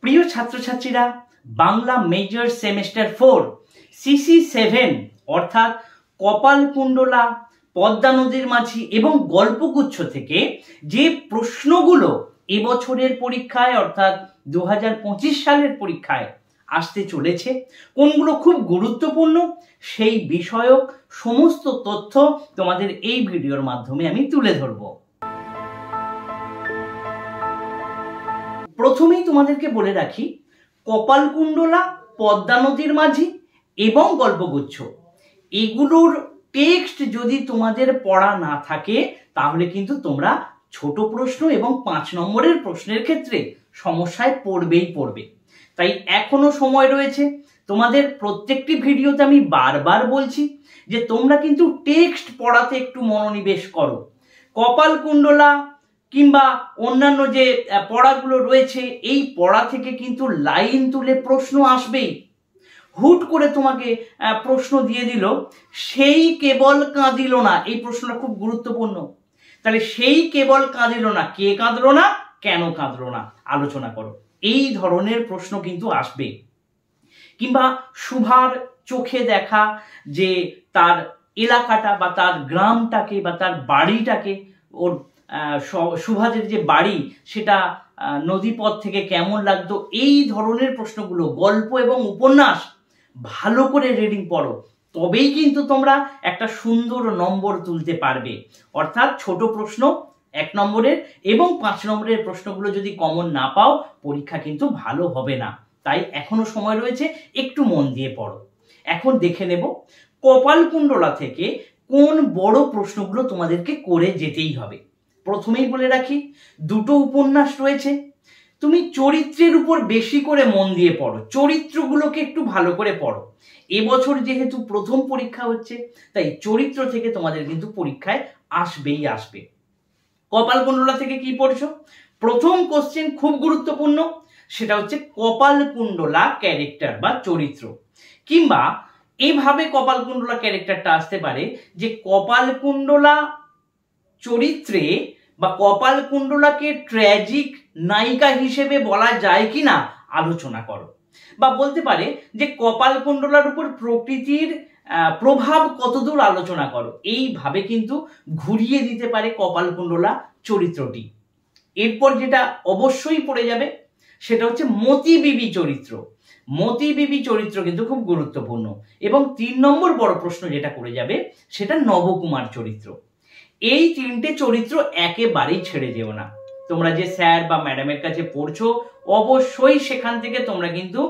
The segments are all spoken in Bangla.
প্রিয় ছাত্রছাত্রীরা, বাংলা মেজর সেমেস্টার 4 CC7 অর্থাৎ কপালকুণ্ডলা, পদ্মা নদীর মাঝি এবং গল্পগুচ্ছ থেকে যে প্রশ্নগুলো এবছরের পরীক্ষায় অর্থাৎ 2025 সালের পরীক্ষায় আসতে চলেছে, কোনগুলো খুব গুরুত্বপূর্ণ সেই বিষয়ক সমস্ত তথ্য তোমাদের এই ভিডিওর মাধ্যমে আমি তুলে ধরব। প্রথমেই তোমাদেরকে বলে রাখি, কপালকুণ্ডলা, পদ্মা নদীর মাঝি এবং গল্পগুচ্ছ এগুলোর টেক্সট যদি তোমাদের পড়া না থাকে তাহলে কিন্তু তোমরা ছোট প্রশ্ন এবং 5 নম্বরের প্রশ্নের ক্ষেত্রে সমস্যায় পড়বে। তাই এখনো সময় রয়েছে। তোমাদের প্রত্যেকটি ভিডিওতে আমি বারবার বলছি যে তোমরা কিন্তু টেক্সট পড়াতে একটু মনোনিবেশ করো। কপালকুণ্ডলা কিংবা অন্যান্য যে পড়াগুলো রয়েছে এই পড়া থেকে কিন্তু লাইন তুলে প্রশ্ন আসবেই। হুট করে তোমাকে প্রশ্ন দিয়ে দিল, সেই কেবল কাঁদিল না, এই প্রশ্নটা খুব গুরুত্বপূর্ণ। তাহলে সেই কেবল কাঁদিল না, কে কাঁদলো না, কেন কাঁদলো না, আলোচনা করো। এই ধরনের প্রশ্ন কিন্তু আসবে। কিংবা সুভার চোখে দেখা যে তার এলাকাটা বা তার গ্রামটাকে বা তার বাড়িটাকে, ওর সুভাজের যে বাড়ি সেটা নদীপথ থেকে কেমন লাগতো, এই ধরনের প্রশ্নগুলো গল্প এবং উপন্যাস ভালো করে রিডিং পড়ো, তবেই কিন্তু তোমরা একটা সুন্দর নম্বর তুলতে পারবে। অর্থাৎ ছোট প্রশ্ন 1 নম্বরের এবং 5 নম্বরের প্রশ্নগুলো যদি কমন না পাও পরীক্ষা কিন্তু ভালো হবে না। তাই এখনো সময় রয়েছে, একটু মন দিয়ে পড়ো। এখন দেখে নেব কপালকুণ্ডলা থেকে কোন বড় প্রশ্নগুলো তোমাদেরকে করে যেতেই হবে। প্রথমেই বলে রাখি, 2টো উপন্যাস রয়েছে। তুমি চরিত্রের উপর বেশি করে মন দিয়ে পড়ো, চরিত্রগুলোকে একটু ভালো করে পড়ো। এবছর যেহেতু প্রথম পরীক্ষা হচ্ছে তাই চরিত্র থেকে তোমাদের কিন্তু পরীক্ষায় আসবে। কপালকুণ্ডলা থেকে কি পড়ছো? প্রথম কোশ্চেন খুব গুরুত্বপূর্ণ, সেটা হচ্ছে কপালকুণ্ডলা ক্যারেক্টার বা চরিত্র। কিংবা এইভাবে কপালকুণ্ডলা ক্যারেক্টারটা আসতে পারে যে কপালকুণ্ডলা চরিত্রে বা কপালকুণ্ডলাকে ট্র্যাজিক নায়িকা হিসেবে বলা যায় কিনা আলোচনা করো। বা বলতে পারে যে কপালকুণ্ডলার উপর প্রকৃতির প্রভাব কতদূর আলোচনা করো। এইভাবে কিন্তু ঘুরিয়ে দিতে পারে কপালকুণ্ডলা চরিত্রটি। এরপর যেটা অবশ্যই পড়ে যাবে সেটা হচ্ছে মতি বিবি চরিত্র। মতি বিবি চরিত্র কিন্তু খুব গুরুত্বপূর্ণ। এবং 3 নম্বর বড় প্রশ্ন যেটা করে যাবে সেটা নবকুমার চরিত্র। এই 3টে চরিত্র একেবারেই ছেড়ে যেও না। তোমরা যে স্যার বা ম্যাডামের কাছে পড়ছো অবশ্যই সেখান থেকে তোমরা কিন্তু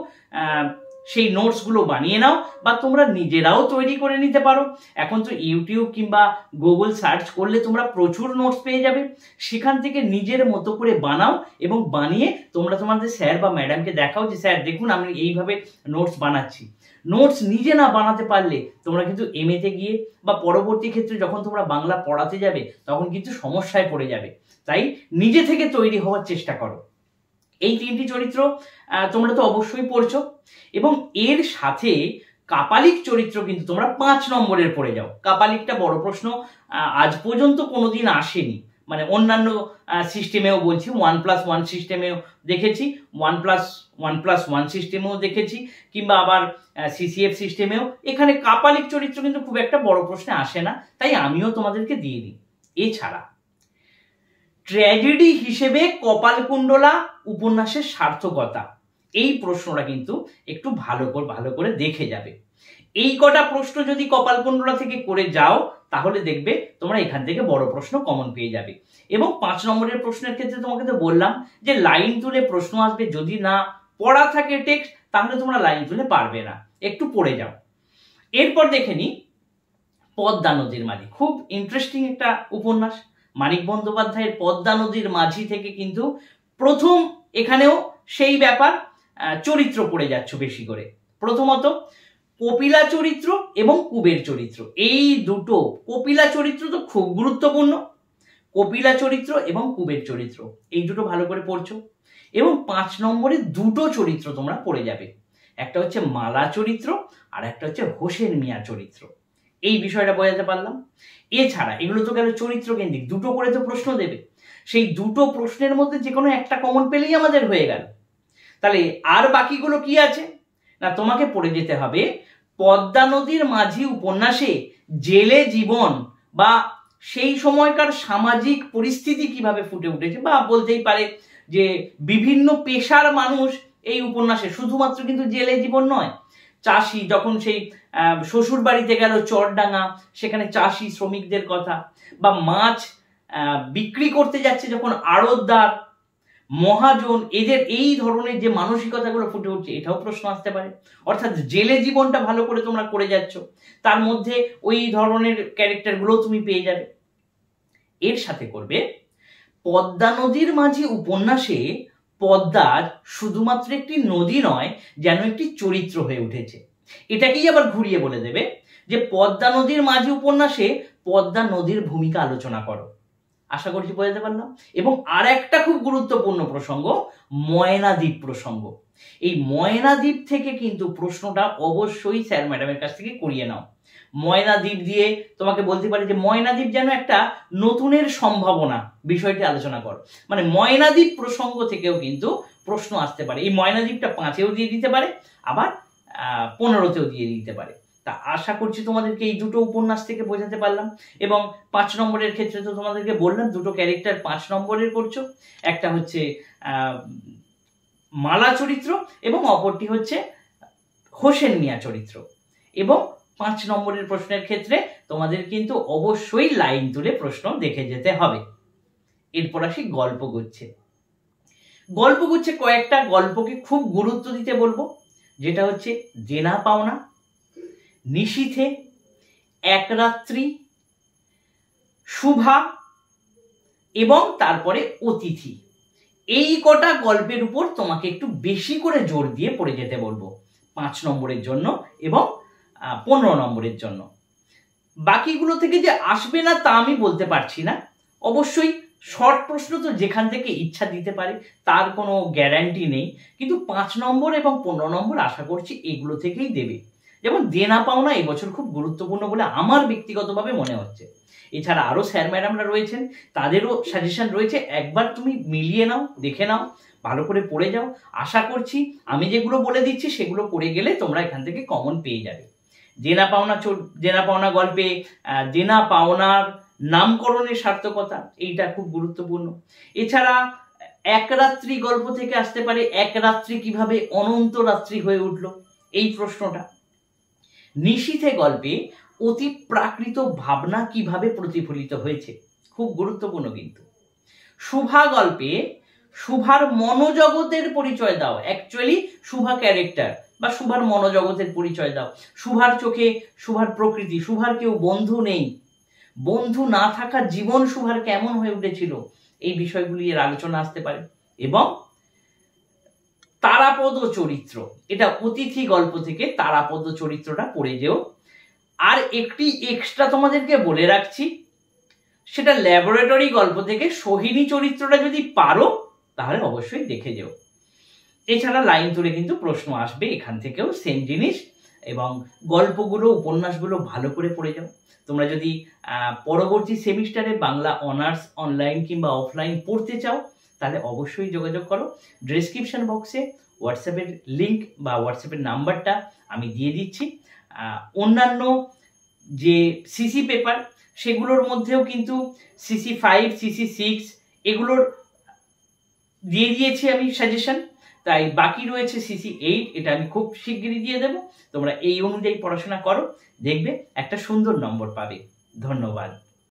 সেই নোটসগুলো বানিয়ে নাও বা তোমরা নিজেরাও তৈরি করে নিতে পারো। এখন তো ইউটিউব কিংবা গুগল সার্চ করলে তোমরা প্রচুর নোটস পেয়ে যাবে। সেখান থেকে নিজের মতো করে বানাও এবং বানিয়ে তোমরা তোমাদের স্যার বা ম্যাডামকে দেখাও যে স্যার দেখুন আমি এইভাবে নোটস বানাচ্ছি। নোটস নিজে না বানাতে পারলে তোমরা কিন্তু এমএতে গিয়ে বা পরবর্তী ক্ষেত্রে যখন তোমরা বাংলা পড়াতে যাবে তখন কিন্তু সমস্যায় পড়ে যাবে। তাই নিজে থেকে তৈরি হওয়ার চেষ্টা করো। এই 3টি চরিত্র তোমরা তো অবশ্যই পড়ছো। এবং এর সাথে কাপালিক চরিত্র কিন্তু তোমরা 5 নম্বরের পড়ে যাও। কাপালিকটা বড় প্রশ্ন, আজ পর্যন্ত কোনোদিন আসেনি। মানে অন্যান্য সিস্টেমেও বলছি, 1+1 সিস্টেমেও দেখেছি, 1+1+1 সিস্টেমেও দেখেছি, কিংবা আবার CCF সিস্টেমেও। এখানে কাপালিক চরিত্র কিন্তু খুব একটা বড় প্রশ্নে আসে না, তাই আমিও তোমাদেরকে দিয়ে দিই। এছাড়া ট্র্যাজেডি হিসেবে কপালকুণ্ডলা উপন্যাসের সার্থকতা, এই প্রশ্নটা কিন্তু একটু ভালো করে দেখে যাবে। এই কটা প্রশ্ন যদি কপালকুণ্ডলা থেকে করে যাও তাহলে দেখবে তোমরা এখান থেকে বড় প্রশ্ন কমন পেয়ে যাবে। এবং 5 নম্বরের প্রশ্নের ক্ষেত্রে তোমাকে তো বললাম যে লাইন তুলে প্রশ্ন আসবে। যদি না পড়া থাকে টেক্সট তাহলে তোমরা লাইন তুলে পারবে না, একটু পড়ে যাও। এরপর দেখে নি পদ্মা নদীর মাঝি। খুব ইন্টারেস্টিং একটা উপন্যাস। মানিক বন্দ্যোপাধ্যায়ের পদ্মা নদীর মাঝি থেকে কিন্তু প্রথম এখানেও সেই ব্যাপার, চরিত্র পড়ে যাচ্ছ বেশি করে। প্রথমত কপিলা চরিত্র এবং কুবের চরিত্র, এই দুটো। কপিলা চরিত্র তো খুব গুরুত্বপূর্ণ, কপিলা চরিত্র এবং কুবের চরিত্র এই দুটো ভালো করে পড়ছো। এবং 5 নম্বরে 2টো চরিত্র তোমরা পড়ে যাবে, একটা হচ্ছে মালা চরিত্র আর একটা হচ্ছে হোসেন মিয়া চরিত্র। এই বিষয়টা বোঝাতে পারলাম। এছাড়া এগুলো তো গেল চরিত্র কেন্দ্রিক, 2টো করে তো প্রশ্ন দেবে। সেই 2টো প্রশ্নের মধ্যে যে কোনো একটা কমন পেলেই আমাদের হয়ে গেল। তাহলে আর বাকিগুলো কি আছে না, তোমাকে পড়ে যেতে হবে পদ্মা নদীর মাঝি উপন্যাসে জেলে জীবন বা সেই সময়কার সামাজিক পরিস্থিতি কিভাবে ফুটে উঠেছে, বা বলতেই পারে যে বিভিন্ন পেশার মানুষ এই উপন্যাসে, শুধুমাত্র কিন্তু জেলে জীবন নয়, চাষি যখন সেই শ্বশুর বাড়িতে গেল চরডাঙ্গা, সেখানে চাষি শ্রমিকদের কথা, বা মাছ বিক্রি করতে যাচ্ছে যখন আড়তদার, মহাজন, এদের এই ধরনের যে মানসিকতাগুলো ফুটে উঠছে, এটাও প্রশ্ন আসতে পারে। অর্থাৎ জেলে জীবনটা ভালো করে তোমরা করে যাচ্ছ, তার মধ্যে ওই ধরনের ক্যারেক্টারগুলো তুমি পেয়ে যাবে। এর সাথে করবে পদ্মা নদীর মাঝি উপন্যাসে পদ্মার শুধুমাত্র একটি নদী নয়, যেন একটি চরিত্র হয়ে উঠেছে। এটাকেই আবার ঘুরিয়ে বলে দেবে যে পদ্মা নদীর মাঝি উপন্যাসে পদ্মা নদীর ভূমিকা আলোচনা করো। আশা করছি বোঝাতে পারলাম। এবং আর একটা খুব গুরুত্বপূর্ণ প্রসঙ্গ, ময়না দ্বীপ প্রসঙ্গ। এই ময়না দ্বীপ থেকে কিন্তু প্রশ্নটা অবশ্যই স্যার ম্যাডামের কাছ থেকে করিয়ে নাও। ময়না দ্বীপ দিয়ে তোমাকে বলতে পারে যে ময়না দ্বীপ যেন একটা নতুনের সম্ভাবনা, বিষয়টি আলোচনা করো। মানে ময়না দ্বীপ প্রসঙ্গ থেকেও কিন্তু প্রশ্ন আসতে পারে। এই ময়না দ্বীপটা 5-এও দিয়ে দিতে পারে, আবার 15-তেও দিয়ে দিতে পারে। তা আশা করছি তোমাদেরকে এই দুটো উপন্যাস থেকে বোঝাতে পারলাম। এবং 5 নম্বরের ক্ষেত্রে তো তোমাদেরকে বললাম দুটো ক্যারেক্টার 5 নম্বরের করছো, একটা হচ্ছে মালা চরিত্র এবং অপরটি হচ্ছে হোসেন মিয়া চরিত্র। এবং 5 নম্বরের প্রশ্নের ক্ষেত্রে তোমাদের কিন্তু অবশ্যই লাইন তুলে প্রশ্ন দেখে যেতে হবে। এরপর আসি গল্পগুচ্ছে। গল্পগুচ্ছে কয়েকটা গল্পকে খুব গুরুত্ব দিতে বলবো, যেটা হচ্ছে দেনা পাওনা, নিশীথে, এক রাত্রি, শুভা এবং তারপরে অতিথি। এই কটা গল্পের উপর তোমাকে একটু বেশি করে জোর দিয়ে পড়ে যেতে বলবো 5 নম্বরের জন্য এবং 15 নম্বরের জন্য। বাকিগুলো থেকে যে আসবে না তা আমি বলতে পারছি না। অবশ্যই শর্ট প্রশ্ন তো যেখান থেকে ইচ্ছা দিতে পারে, তার কোনো গ্যারান্টি নেই, কিন্তু 5 নম্বর এবং 15 নম্বর আশা করছি এগুলো থেকেই দেবে। যেমন দেনা পাওনা এবছর খুব গুরুত্বপূর্ণ বলে আমার ব্যক্তিগতভাবে মনে হচ্ছে। এছাড়া আরো স্যার ম্যাডামরা রয়েছেন, তাদেরও সাজেশন রয়েছে, একবার তুমি মিলিয়ে নাও, দেখে নাও, ভালো করে পড়ে যাও। আশা করছি আমি যেগুলো বলে দিচ্ছি সেগুলো পড়ে গেলে তোমরা এখান থেকে কমন পেয়ে যাবে। দেনা পাওনা গল্পে দেনা পাওনার নামকরণের সার্থকতা, এইটা খুব গুরুত্বপূর্ণ। এছাড়া এক রাত্রি গল্প থেকে আসতে পারে এক রাত্রি কিভাবে অনন্ত রাত্রি হয়ে উঠল, এই প্রশ্নটা। নিশীথে গল্পে অতি প্রাকৃত ভাবনা কিভাবে প্রতিফলিত হয়েছে, খুব গুরুত্বপূর্ণ। কিন্তু শুভা গল্পে শুভার মনোজগতের পরিচয় দাও। অ্যাকচুয়ালি শুভা ক্যারেক্টার বা শুভার মনোজগতের পরিচয় দাও। শুভার চোখে শুভার প্রকৃতি, শুভার কেউ বন্ধু নেই, বন্ধু না থাকা জীবন শুভার কেমন হয়ে উঠেছিল, এই বিষয়গুলি এর আলোচনা আসতে পারে। এবং তারাপদ চরিত্র, এটা অতিথি গল্প থেকে তারাপদ চরিত্রটা পড়ে যেও। আর একটি এক্সট্রা তোমাদেরকে বলে রাখছি, সেটা ল্যাবরেটরি গল্প থেকে সোহিনী চরিত্রটা যদি পারো তাহলে অবশ্যই দেখে যেও। এছাড়া লাইন তুলে কিন্তু প্রশ্ন আসবে এখান থেকেও সেম জিনিস। এবং গল্পগুলো উপন্যাসগুলো ভালো করে পড়ে যাও। তোমরা যদি পরবর্তী সেমিস্টারে বাংলা অনার্স অনলাইন কিংবা অফলাইন পড়তে চাও তাহলে অবশ্যই যোগাযোগ করো। ডেসক্রিপশন বক্সে হোয়াটসঅ্যাপের লিঙ্ক বা হোয়াটসঅ্যাপের নাম্বারটা আমি দিয়ে দিচ্ছি। অন্যান্য যে সিসি পেপার সেগুলোর মধ্যেও কিন্তু সিসি 5, সিসি 6 এগুলোর দিয়ে দিয়েছি আমি সাজেশন, তাই বাকি রয়েছে সিসি 8, এটা আমি খুব শিগগিরই দিয়ে দেবো। তোমরা এই অনুযায়ী পড়াশোনা করো, দেখবে একটা সুন্দর নম্বর পাবে। ধন্যবাদ।